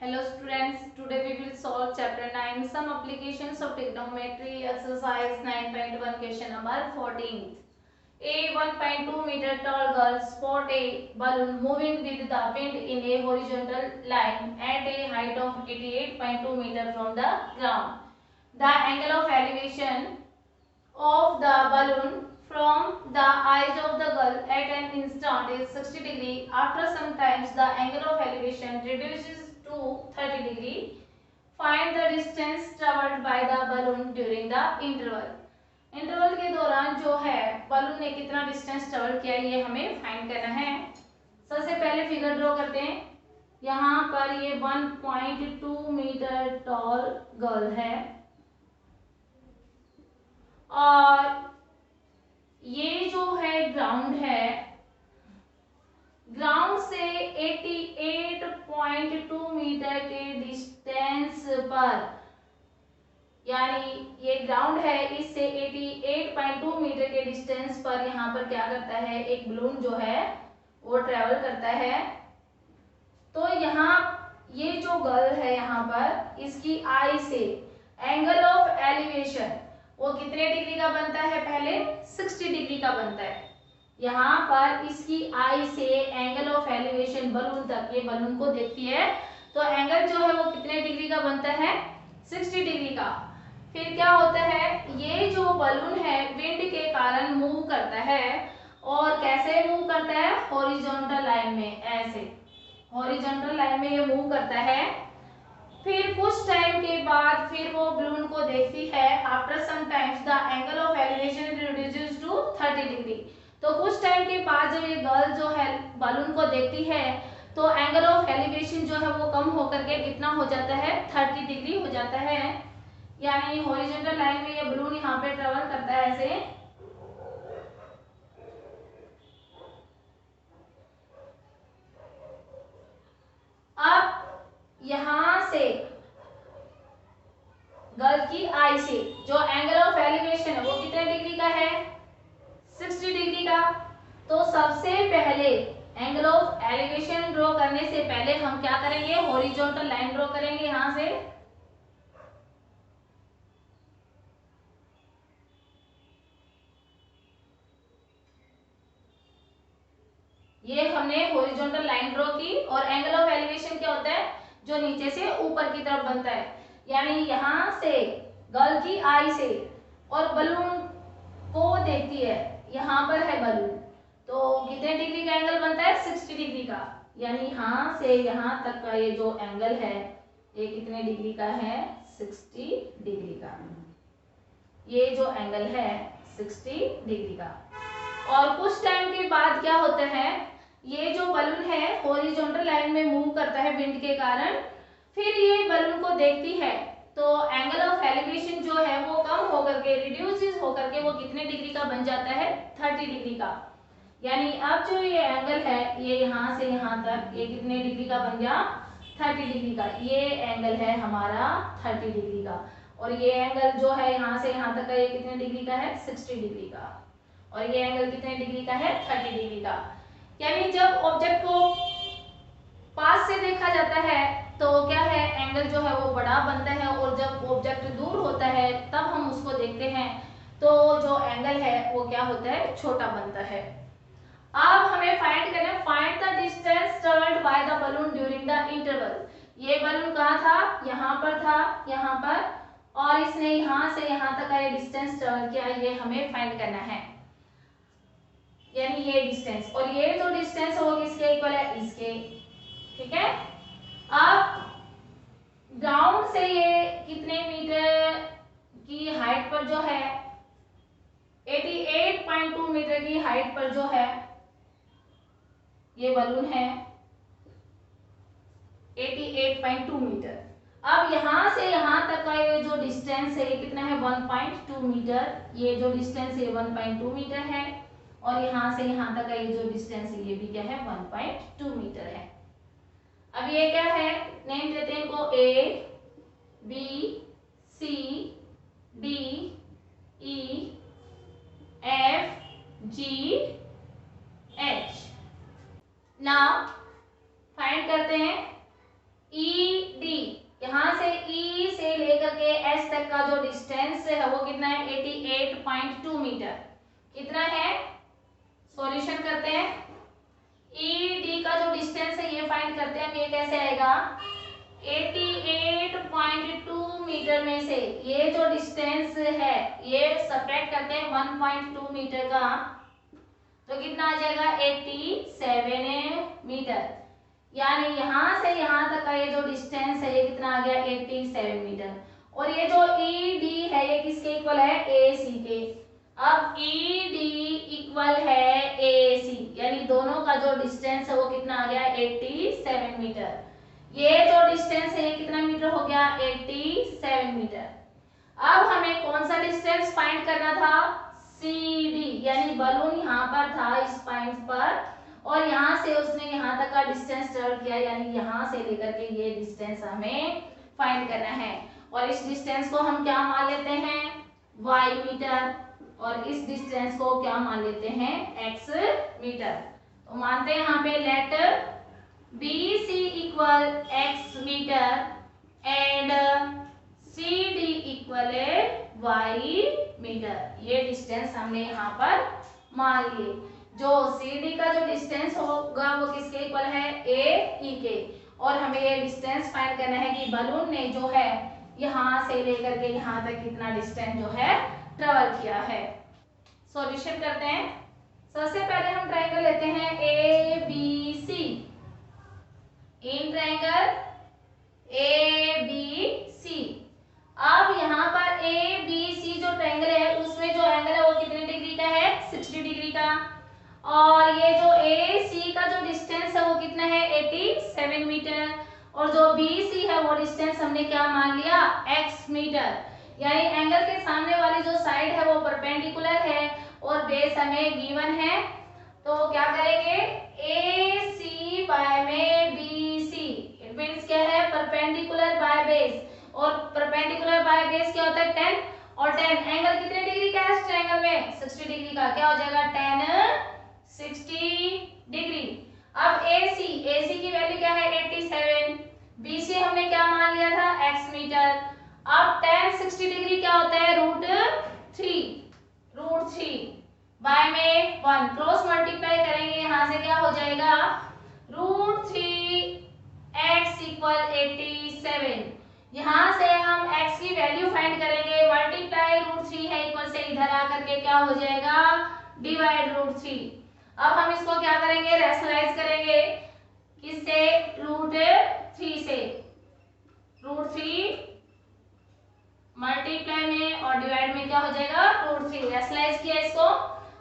Hello students, today we will solve chapter 9 some applications of trigonometry exercise 9.1 question number 14. A 1.2 meter tall girl spot a balloon moving with the wind in a horizontal line at a height of 88.2 meter from the ground. The angle of elevation of the balloon from the eyes of the girl at an instant is 60 degree. After some times the angle of elevation reduces to 30 degree. Find the distance traveled by the balloon during the interval. Interval के दौरान जो है balloon ने कितना distance travel किया ये हमें find करना है। सबसे पहले फिगर ड्रॉ करते हैं। यहाँ पर ये 1.2 मीटर टॉल गर्ल है और ये जो है ग्राउंड है, ग्राउंड से 88.2 मीटर के डिस्टेंस पर, यानी ये ग्राउंड है, इससे 88.2 मीटर के डिस्टेंस पर यहाँ पर क्या करता है, एक बलून जो है वो ट्रेवल करता है। तो यहाँ ये जो गर्ल है यहाँ पर इसकी आई से एंगल ऑफ एलिवेशन वो कितने डिग्री का बनता है, पहले 60 डिग्री का बनता है। यहाँ पर इसकी आई से एंगल ऑफ एलिवेशन बलून तक, ये बलून को देखती है तो एंगल जो है वो कितने डिग्री का बनता है, 60 डिग्री का। फिर क्या होता है, ये जो बलून है विंड के कारण मूव करता है और कैसे मूव करता है, हॉरिजॉन्टल लाइन में, ऐसे हॉरिजॉन्टल लाइन में ये मूव करता है। फिर कुछ टाइम के बाद फिर वो बलून को देखती है। After some times the angle of elevation reduces to 30 degree. तो कुछ टाइम के बाद जब ये गर्ल जो है बलून को देखती है तो एंगल ऑफ एलिवेशन जो है वो कम होकर के कितना हो जाता है, 30 डिग्री हो जाता है। यानी हॉरिजॉन्टल लाइन में ये बलून यहाँ पे ट्रेवल करता है ऐसे। अब यहाँ से गर्ल की आई से जो एंगल ऑफ एलिवेशन है वो कितने डिग्री का है, 60 डिग्री का। तो सबसे पहले एंगल ऑफ एलिवेशन ड्रॉ करने से पहले हम क्या करेंगे, हॉरिजॉन्टल लाइन ड्रॉ करेंगे। यहां से ये हमने हॉरिजॉन्टल लाइन ड्रॉ की और एंगल ऑफ एलिवेशन क्या होता है, जो नीचे से ऊपर की तरफ बनता है। यानी यहां से गर्ल की आई से और बलून को देखती है, यहाँ पर है बलून, तो कितने डिग्री का एंगल बनता है, 60 डिग्री का। यानी यहाँ से यहाँ तक का ये जो एंगल है ये कितने डिग्री का है, 60 डिग्री का। ये जो एंगल है 60 डिग्री का। और कुछ टाइम के बाद क्या होता है, ये जो बलून है हॉरिजॉन्टल लाइन में मूव करता है विंड के कारण। फिर ये बलून को देखती है तो एंगल ऑफ एलिवेशन जो है वो कम होकर के, रिड्यूसेस होकर के वो कितने डिग्री का बन जाता है, 30 डिग्री का। यानी अब जो ये एंगल है ये यहाँ से यहाँ तक ये कितने डिग्री का बन गया, 30 डिग्री का। ये एंगल है हमारा 30 डिग्री का और ये एंगल जो है यहाँ से यहाँ तक का ये कितने डिग्री का है, 60 डिग्री का। और ये एंगल कितने डिग्री का है, 30 डिग्री का। यानी जब ऑब्जेक्ट को पास से देखा जाता है तो क्या है, एंगल जो है वो बड़ा बनता है और जब ऑब्जेक्ट दूर होता है तब हम उसको देखते हैं तो जो एंगल है वो क्या होता है, छोटा बनता है। अब हमें फाइंड करना है, find the distance travelled by the balloon during the interval. ये बलून कहाँ था, यहाँ पर था, यहाँ पर, और इसने यहाँ से यहाँ तक का ये डिस्टेंस ट्रेवल किया, ये हमें फाइंड करना है। यानी ये डिस्टेंस और ये जो डिस्टेंस है वो किसके इक्वल है, इसके। ठीक है। अब ग्राउंड से ये कितने मीटर की हाइट पर जो है, 88.2 मीटर की हाइट पर जो है ये बलून है, 88.2 मीटर। अब यहां से यहां तक का ये जो डिस्टेंस है ये कितना है, 1.2 मीटर। ये जो डिस्टेंस है 1.2 मीटर है और यहां से यहां तक का ये जो डिस्टेंस है ये भी क्या है, 1.2 मीटर है। अब ये क्या है, नेम देते हैं इनको, A B C D E F G H. Now find करते हैं ई डिस्टेंस है वो कितना है 88.2 मीटर। कितना है, सॉल्यूशन करते हैं। ईडी का जो डिस्टेंस है ये फाइंड करते हैं। अब ये कैसे आएगा, 88.2 मीटर में से ये जो डिस्टेंस है ये सब्ट्रैक्ट करते हैं 1.2 मीटर का, तो कितना आ जाएगा 87 मीटर। यानी यहाँ से यहाँ तक का ये जो डिस्टेंस है ये कितना आ गया 87 मीटर। और ये जो ईडी है ये किसके इक्वल है, एसी के। अब ईडी इक्वल है एसी, यानी दोनों का जो डिस्टेंस है वो कितना आ गया 87 मीटर। ये जो डिस्टेंस है ये कितना मीटर हो गया 87 मीटर। अब हमें कौन सा डिस्टेंस फाइंड करना था, CD, यानी बलून यहाँ पर था इस पॉइंट पर और यहाँ से उसने यहाँ तक का डिस्टेंस ट्रेवल किया, यानी यहाँ से लेकर के ये डिस्टेंस हमें फाइंड करना है। और इस डिस्टेंस को हम क्या मान लेते हैं, y मीटर, और इस डिस्टेंस को क्या मान लेते हैं, x मीटर। तो मानते हैं यहाँ पे let BC equal x metre and CD equal y metre. ये डिस्टेंस हमने यहाँ पर मान लिए। जो CD का जो डिस्टेंस होगा वो किसके इक्वल है, AE के। और हमें ये डिस्टेंस फाइंड करना है कि बलून ने जो है यहाँ से लेकर के यहाँ तक कितना डिस्टेंस जो है ट्रेवल किया है। सॉल्यूशन करते हैं। सबसे पहले हम ट्रायंगल लेते हैं ABC। इन ट्रायंगल ABC, अब यहाँ पर ABC जो ट्रायंगल है उसमें जो एंगल है वो कितने डिग्री का है, 60 डिग्री का। और ये जो AC का जो डिस्टेंस है वो कितना है 87 मीटर। और जो BC है वो डिस्टेंस हमने क्या मान लिया, x मीटर। यानी एंगल के सामने वाली जो साइड है वो परपेंडिकुलर है और बेस हमें गिवन है। तो क्या करेंगे, AC बाय में BC, इट मींस क्या है, परपेंडिकुलर बाय बेस। और परपेंडिकुलर बाय बेस क्या होता है 10, और 10 एंगल कितने डिग्री का है इस ट्रायंगल में, 60 डिग्री का। क्या हो जाएगा 10 60 डिग्री। अब AC की वैल्यू क्या है 87, BC हमने क्या मान लिया था x मीटर। अब 10 60 डिग्री क्या होता है, √3 बाय में 1, क्रॉस मल्टीप्लाई करेंगे यहाँ से क्या हो जाएगा √3 x इक्वल 87। यहाँ से हम x की वैल्यू फाइंड करेंगे, मल्टीप्लाई √3 है इक्वल से इधर आकर के क्या हो जाएगा डिवाइड √3। अब हम इसको क्या करेंगे, रैशनलाइज करेंगे, किससे, √3 से। √3 मल्टीप्लाई में और डिवाइड में क्या हो जाएगा √3। रैशनलाइज किया इसको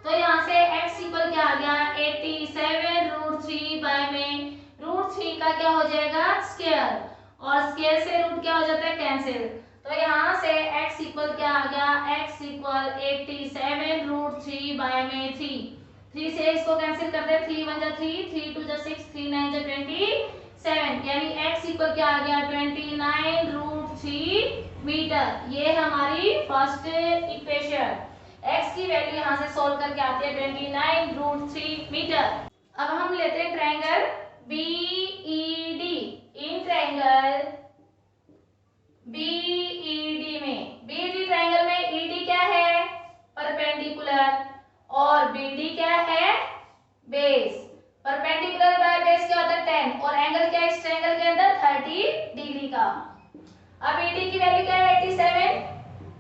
तो यहाँ से x इक्वल क्या आ गया 87 √3 बाय में √3 का क्या हो जाएगा स्क्वायर, और स्क्वायर से रूट क्या हो जाता है कैंसिल। तो यहाँ से x इक्वल क्या आ गया, x इक्वल 87 √3 बाय में 3 से इसको कैंसिल करते हैं, 3 1 जा 3, 3 2 जा 6, 3 9 जा 27, यानी x इक्वल क्या आ गया 29 √3 मीटर। ये हमारी फर्स्ट इक्वेशन। x की वैल्यू यहाँ से सॉल्व करके आती है 29 √3 मीटर। अब हम लेते हैं triangle BED। In triangle BED में, BED ट्रायंगल में ED क्या है परपेंडिकुलर और BD क्या है बेस। परपेंडिकुलर बाय बेस क्या होता है 10, और एंगल क्या है इस ट्रायंगल के अंदर 30 डिग्री का। अब ED की वैल्यू क्या है 87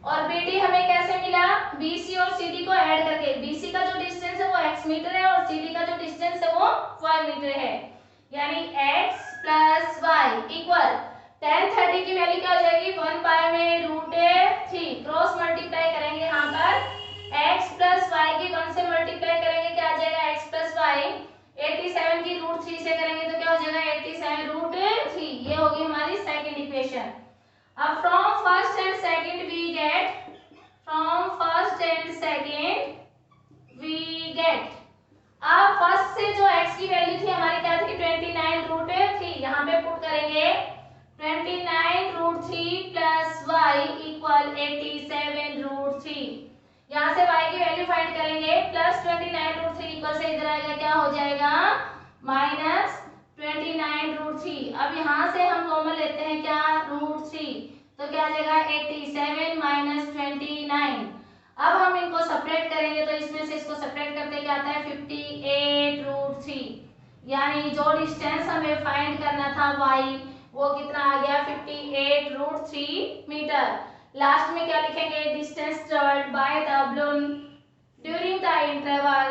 और BD हमें कैसे मिला, BC और CD को ऐड करके। BC का जो डिस्टेंस है वो x मीटर है और CD का जो डिस्टेंस है वो y मीटर है, यानी x प्लस y इक्वल 10 30 की वैल्यू क्या हो जाएगी 1 बाय में √3, क्रॉस मल्टीप्लाई करेंगे यहाँ पर x प्लस y की 1 से मल्टीप्लाई करेंगे क्या आ जाएगा x प्लस y, 87 की √3 से करेंगे तो क्या हो जाएगा 87 √3। ये होगी हमारी सेकंड इक्वेशन। अब from first and second we get, अब फर्स्ट से जो x की वैल्यू थी हमारी क्या थी 29 √3, यहाँ पे पुट करेंगे 29 √3 प्लस y इक्वल 87 √3। यहाँ से y की वैल्यू फाइंड करेंगे, प्लस 29 √3 इक्वल से इधर आएगा क्या हो जाएगा माइनस 29 √3। अब यहाँ से हम कॉमन लेते हैं क्या √3, तो तो क्या आ जाएगा 87 माइनस 29। अब हम इनको सेपरेट करेंगे तो इसमें से इसको सेपरेट करते क्या आता है 58√3, यानी जो डिस्टेंस हमें फाइंड करना था y वो कितना आ गया 58√3 मीटर। लास्ट में क्या लिखेंगे, distance travelled by the balloon during the interval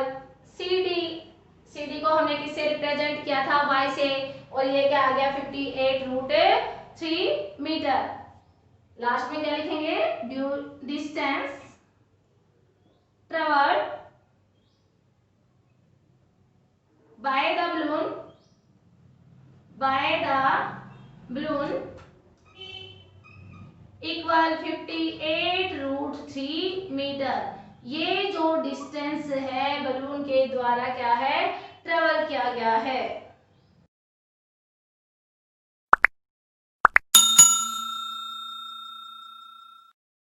CD को हमने किससे रिप्रेजेंट किया था y से, और ये क्या आ गया 58√3 मीटर। लास्ट में क्या लिखेंगे, distance travelled by the balloon equal 58√3 metre. ये जो डिस्टेंस है बलून के द्वारा क्या है, ट्रेवल किया गया है।